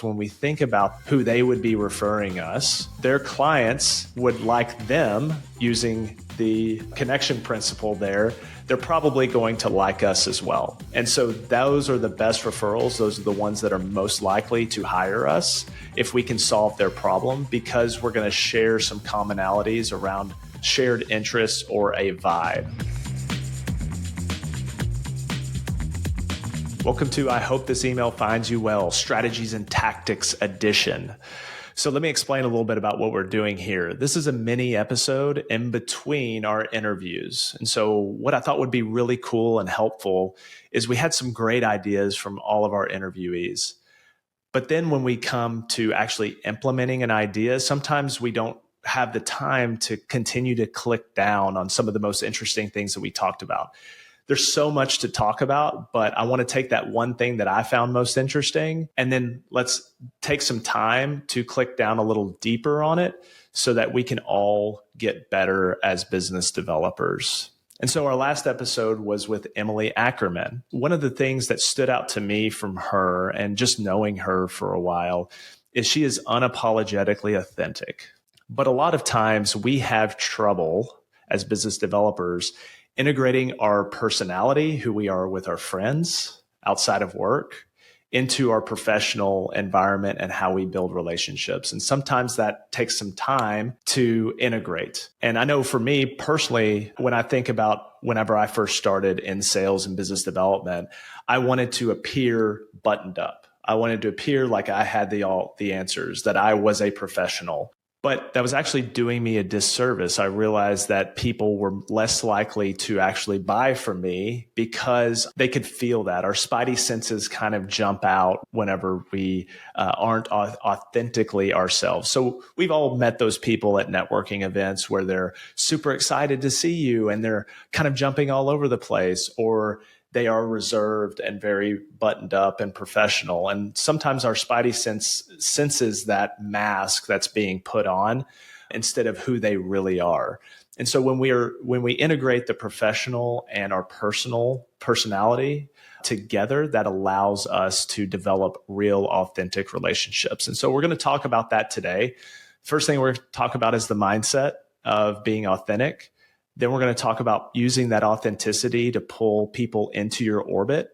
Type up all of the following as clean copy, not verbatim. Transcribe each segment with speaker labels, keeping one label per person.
Speaker 1: When we think about who they would be referring us, their clients would like them using the connection principle there. They're probably going to like us as well. And so those are the best referrals. Those are the ones that are most likely to hire us if we can solve their problem, because we're going to share some commonalities around shared interests or a vibe. Welcome to I Hope This Email Finds You Well, Strategies and Tactics Edition. So let me explain a little bit about what we're doing here. This is a mini episode in between our interviews. And so what I thought would be really cool and helpful is we had some great ideas from all of our interviewees. But then when we come to actually implementing an idea, sometimes we don't have the time to continue to click down on some of the most interesting things that we talked about. There's so much to talk about, but I want to take that one thing that I found most interesting, and then let's take some time to click down a little deeper on it so that we can all get better as business developers. And so our last episode was with Emily Ackerman. One of the things that stood out to me from her, and just knowing her for a while, is she is unapologetically authentic. But a lot of times we have trouble as business developers integrating our personality, who we are with our friends outside of work, into our professional environment and how we build relationships. And sometimes that takes some time to integrate. And I know for me personally, when I think about whenever I first started in sales and business development, I wanted to appear buttoned up. I wanted to appear like I had the answers, that I was a professional. But that was actually doing me a disservice. I realized that people were less likely to actually buy from me because they could feel that. Our spidey senses kind of jump out whenever we aren't authentically ourselves. So we've all met those people at networking events where they're super excited to see you and they're kind of jumping all over the place, or they are reserved and very buttoned up and professional. And sometimes our spidey senses that mask that's being put on instead of who they really are. And so when we integrate the professional and our personal personality together, that allows us to develop real authentic relationships. And so we're going to talk about that today. First thing we're going to talk about is the mindset of being authentic. Then we're going to talk about using that authenticity to pull people into your orbit.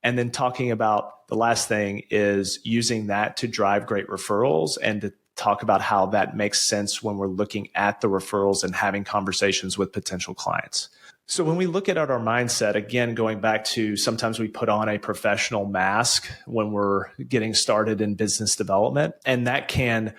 Speaker 1: And then talking about the last thing is using that to drive great referrals, and to talk about how that makes sense when we're looking at the referrals and having conversations with potential clients. So when we look at our mindset, again, going back to sometimes we put on a professional mask when we're getting started in business development, and that can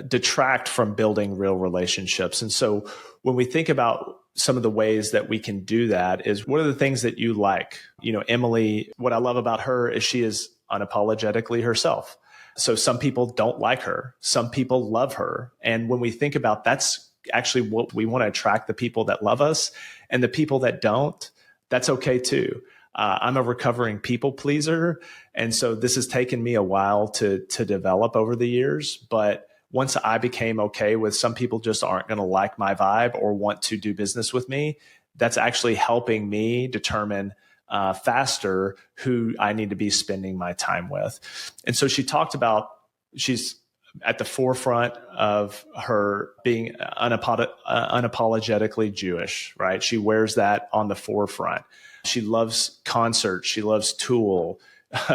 Speaker 1: detract from building real relationships. And so when we think about some of the ways that we can do that is, what are the things that you like? You know, Emily, what I love about her is she is unapologetically herself. So some people don't like her. Some people love her. And when we think about, that's actually what we want to attract, the people that love us, and the people that don't, that's okay too. I'm a recovering people pleaser. And so this has taken me a while to develop over the years. But once I became okay with some people just aren't going to like my vibe or want to do business with me, that's actually helping me determine faster who I need to be spending my time with. And so she talked about, she's at the forefront of her being unapologetically Jewish, right? She wears that on the forefront. She loves concerts. She loves Tool.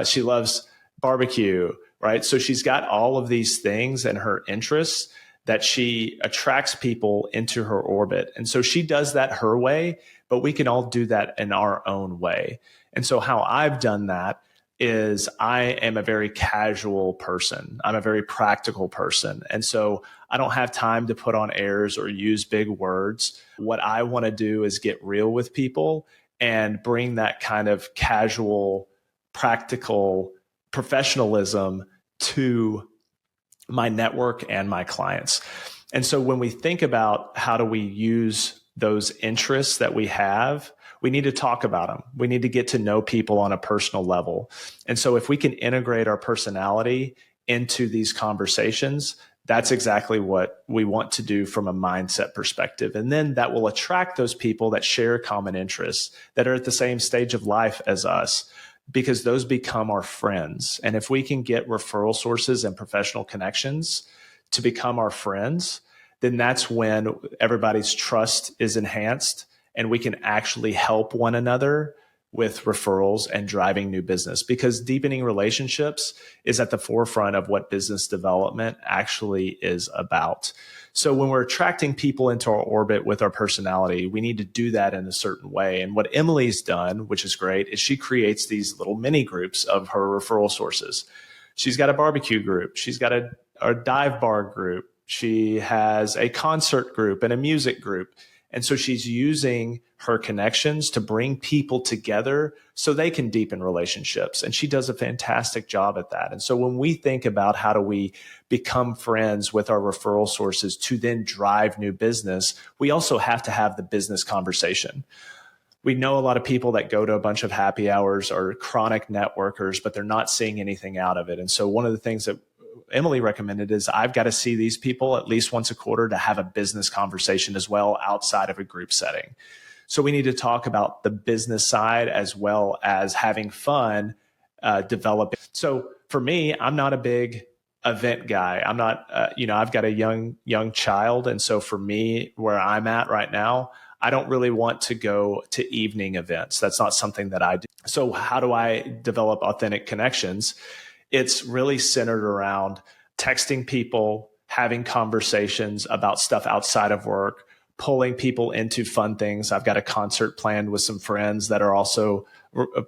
Speaker 1: She loves barbecue, right? So she's got all of these things and her interests that she attracts people into her orbit. And so she does that her way, but we can all do that in our own way. And so how I've done that is, I am a very casual person. I'm a very practical person. And so I don't have time to put on airs or use big words. What I want to do is get real with people and bring that kind of casual, practical professionalism to my network and my clients. And so when we think about how do we use those interests that we have, we need to talk about them. We need to get to know people on a personal level. And so if we can integrate our personality into these conversations, that's exactly what we want to do from a mindset perspective. And then that will attract those people that share common interests, that are at the same stage of life as us, because those become our friends. And if we can get referral sources and professional connections to become our friends, then that's when everybody's trust is enhanced and we can actually help one another with referrals and driving new business, because deepening relationships is at the forefront of what business development actually is about. So when we're attracting people into our orbit with our personality, we need to do that in a certain way. And what Emily's done, which is great, is she creates these little mini groups of her referral sources. She's got a barbecue group. She's got a dive bar group. She has a concert group and a music group. And so she's using her connections to bring people together so they can deepen relationships. And she does a fantastic job at that. And so when we think about how do we become friends with our referral sources to then drive new business, we also have to have the business conversation. We know a lot of people that go to a bunch of happy hours are chronic networkers, but they're not seeing anything out of it. And so one of the things that Emily recommended is I've got to see these people at least once a quarter to have a business conversation as well outside of a group setting. So we need to talk about the business side as well as having fun developing. So for me, I'm not a big event guy. I'm not, I've got a young child. And so for me, where I'm at right now, I don't really want to go to evening events. That's not something that I do. So how do I develop authentic connections? It's really centered around texting people, having conversations about stuff outside of work, pulling people into fun things. I've got a concert planned with some friends that are also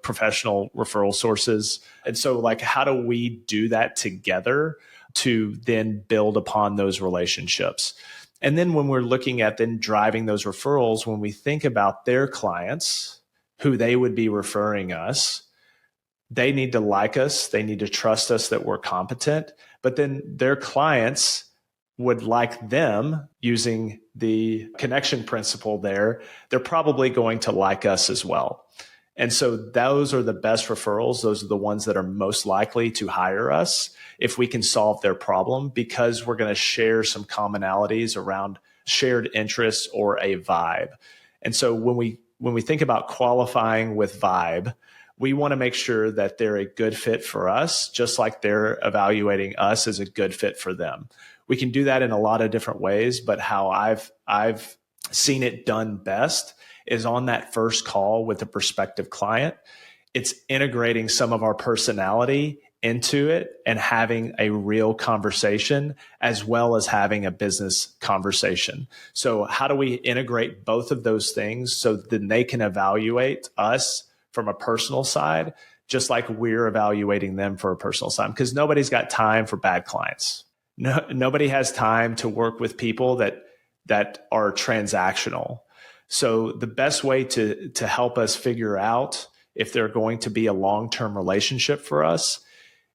Speaker 1: professional referral sources. And so like, how do we do that together to then build upon those relationships? And then when we're looking at then driving those referrals, when we think about their clients, who they would be referring us, they need to like us. They need to trust us that we're competent, but then their clients would like them using the connection principle there. They're probably going to like us as well. And so those are the best referrals. Those are the ones that are most likely to hire us if we can solve their problem, because we're going to share some commonalities around shared interests or a vibe. And so when we think about qualifying with vibe, we want to make sure that they're a good fit for us, just like they're evaluating us as a good fit for them. We can do that in a lot of different ways, but how I've seen it done best is on that first call with a prospective client. It's integrating some of our personality into it and having a real conversation as well as having a business conversation. So how do we integrate both of those things so then they can evaluate us from a personal side, just like we're evaluating them for a personal side? Because nobody's got time for bad clients. Nobody has time to work with people that are transactional. So the best way to help us figure out if they're going to be a long-term relationship for us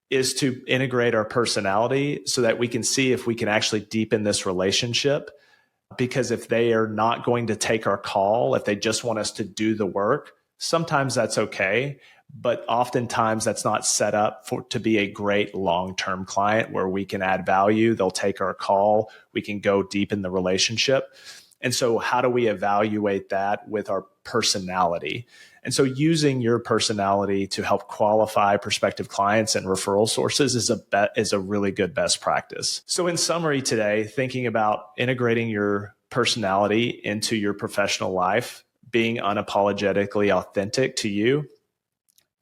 Speaker 1: is to integrate our personality so that we can see if we can actually deepen this relationship. Because if they are not going to take our call, if they just want us to do the work, sometimes that's okay, but oftentimes that's not set up to be a great long-term client where we can add value. They'll take our call. We can go deep in the relationship. And so how do we evaluate that with our personality? And so using your personality to help qualify prospective clients and referral sources is a really good best practice. So in summary today, thinking about integrating your personality into your professional life, being unapologetically authentic to you,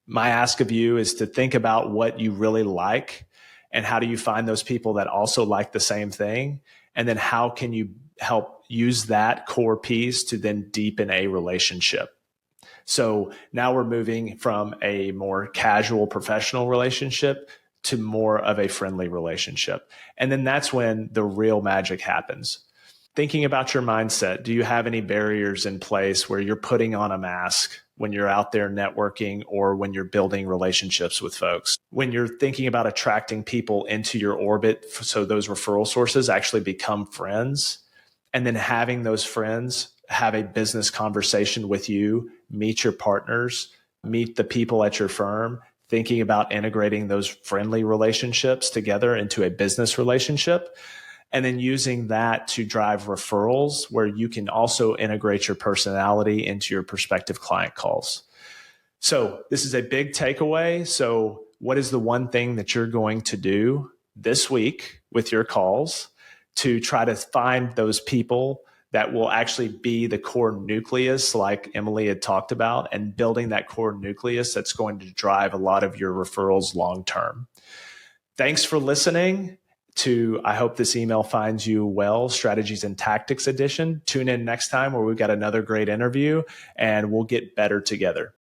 Speaker 1: my ask of you is to think about what you really like and how do you find those people that also like the same thing? And then how can you help use that core piece to then deepen a relationship? So now we're moving from a more casual professional relationship to more of a friendly relationship. And then that's when the real magic happens. Thinking about your mindset, do you have any barriers in place where you're putting on a mask when you're out there networking or when you're building relationships with folks? When you're thinking about attracting people into your orbit so those referral sources actually become friends, and then having those friends have a business conversation with you, meet your partners, meet the people at your firm, thinking about integrating those friendly relationships together into a business relationship, and then using that to drive referrals where you can also integrate your personality into your prospective client calls. So this is a big takeaway. So what is the one thing that you're going to do this week with your calls to try to find those people that will actually be the core nucleus, like Emily had talked about, and building that core nucleus that's going to drive a lot of your referrals long term. Thanks for listening to I Hope This Email Finds You Well, Strategies and Tactics Edition. Tune in next time where we've got another great interview and we'll get better together.